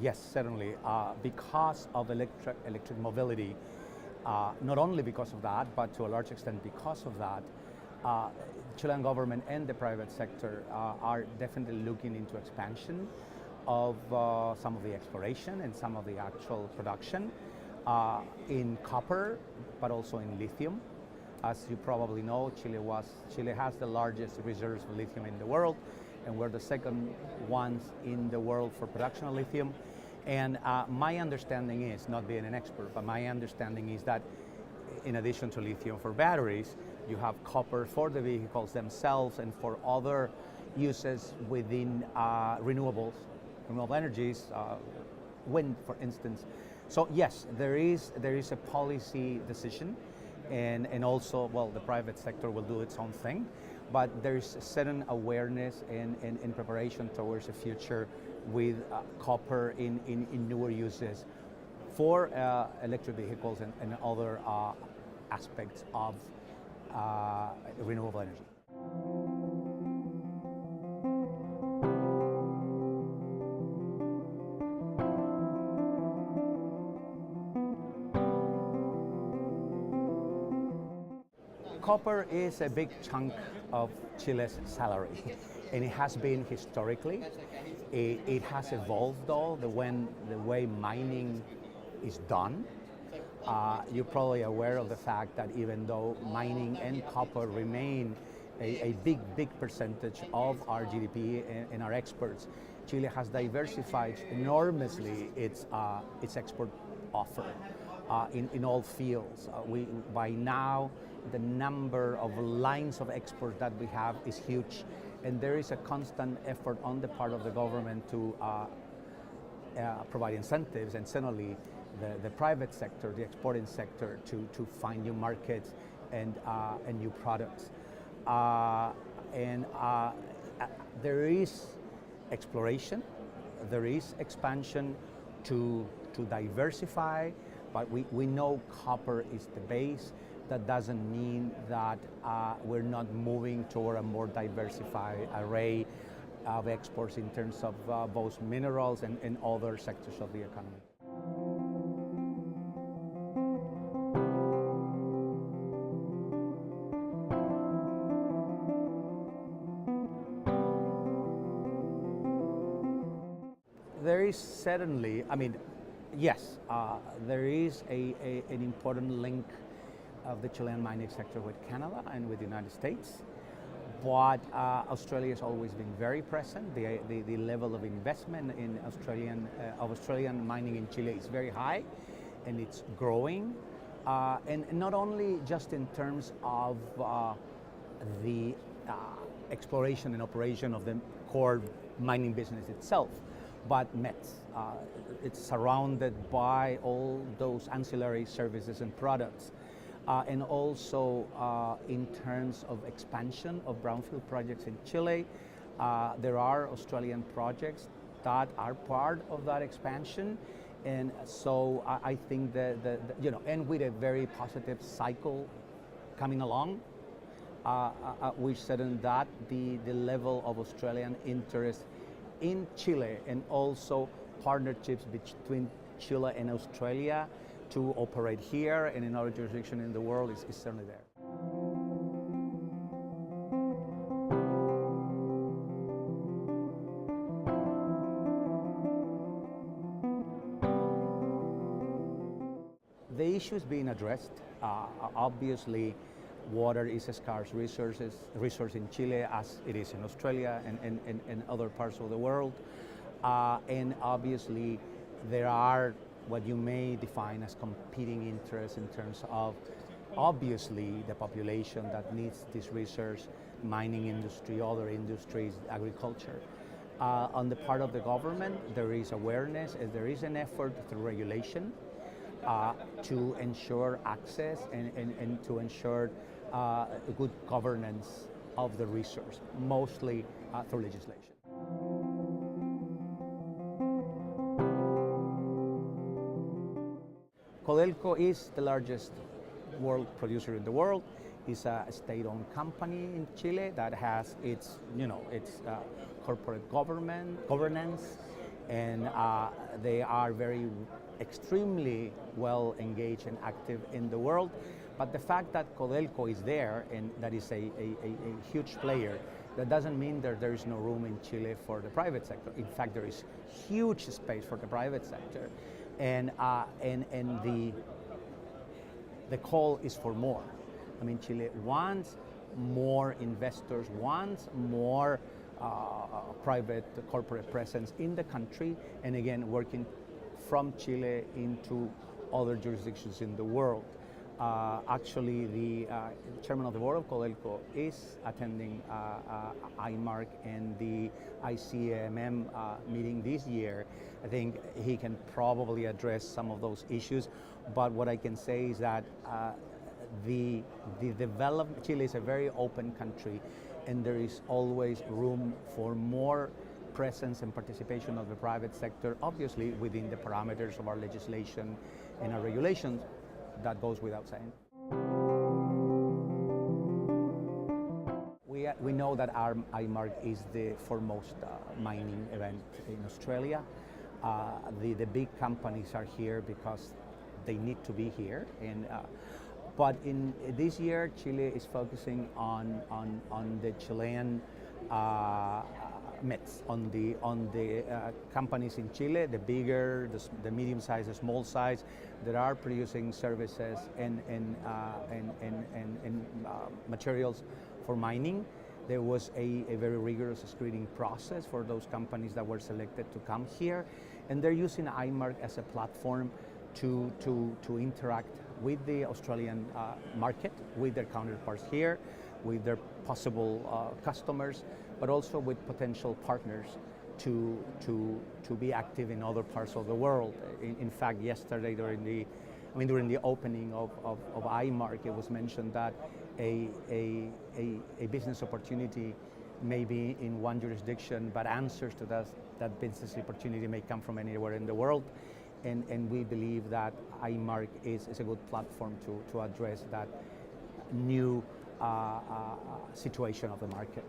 Yes, certainly. Because of electric mobility, not only because of that, but to a large extent because of that, Chilean government and the private sector are definitely looking into expansion of some of the exploration and some of the actual production in copper, but also in lithium. As you probably know, Chile has the largest reserves of lithium in the world, and we're the second ones in the world for production of lithium. And my understanding is, not being an expert, but my understanding is that in addition to lithium for batteries, you have copper for the vehicles themselves and for other uses within renewable energies, wind, for instance. So yes, there is a policy decision, and also, well, the private sector will do its own thing, but there's a certain awareness and preparation towards the future with copper in newer uses for electric vehicles and other aspects of renewable energy. Copper is a big chunk of Chile's salary, and it has been historically. It has evolved, though, the way mining is done. You're probably aware of the fact that even though mining and copper remain a big percentage of our GDP and our exports, Chile has diversified enormously its export offer in all fields. By now, the number of lines of export that we have is huge, and there is a constant effort on the part of the government to provide incentives, and certainly the private sector, the exporting sector, to find new markets and new products. There is exploration, there is expansion to diversify, but we know copper is the base. That doesn't mean that we're not moving toward a more diversified array of exports in terms of both minerals and other sectors of the economy. There is certainly, yes, there is an important link of the Chilean mining sector with Canada and with the United States, but Australia has always been very present. The level of investment in Australian mining in Chile is very high, and it's growing, and not only just in terms of the exploration and operation of the core mining business itself, but METS. It's surrounded by all those ancillary services and products. And also in terms of expansion of brownfield projects in Chile, there are Australian projects that are part of that expansion, and so I think that and with a very positive cycle coming along, we're certain that the level of Australian interest in Chile and also partnerships between Chile and Australia to operate here and in other jurisdictions in the world is certainly there. The issues being addressed, obviously, water is a scarce resource in Chile as it is in Australia and other parts of the world. And obviously, there are what you may define as competing interests in terms of, obviously, the population that needs this resource, mining industry, other industries, agriculture. On the part of the government, there is awareness, and there is an effort through regulation to ensure access and to ensure good governance of the resource, mostly through legislation. Codelco is the largest world producer in the world. It's a state-owned company in Chile that has its corporate governance, and they are extremely well engaged and active in the world. But the fact that Codelco is there and that is a huge player, that doesn't mean that there is no room in Chile for the private sector. In fact, there is huge space for the private sector, and the call is for more. I mean, Chile wants more investors, wants more private corporate presence in the country, and again, working from Chile into other jurisdictions in the world. Actually, the chairman of the board of Codelco is attending IMARC and the ICMM meeting this year. I think he can probably address some of those issues, but what I can say is that the development, Chile is a very open country, and there is always room for more presence and participation of the private sector, obviously within the parameters of our legislation and our regulations. That goes without saying. We know that our IMARC is the foremost mining event in Australia. The big companies are here because they need to be here, and but in this year, Chile is focusing on the Chilean METs, on the companies in Chile, the bigger, the medium size, the small size, that are producing services and materials for mining. There was a very rigorous screening process for those companies that were selected to come here, and they're using IMARC as a platform to interact with the Australian market, with their counterparts here, with their possible customers, but also with potential partners to be active in other parts of the world. In fact, yesterday during the opening of IMARC, it was mentioned that a business opportunity may be in one jurisdiction, but answers to that business opportunity may come from anywhere in the world. And we believe that IMARC is a good platform to address that new situation of the market.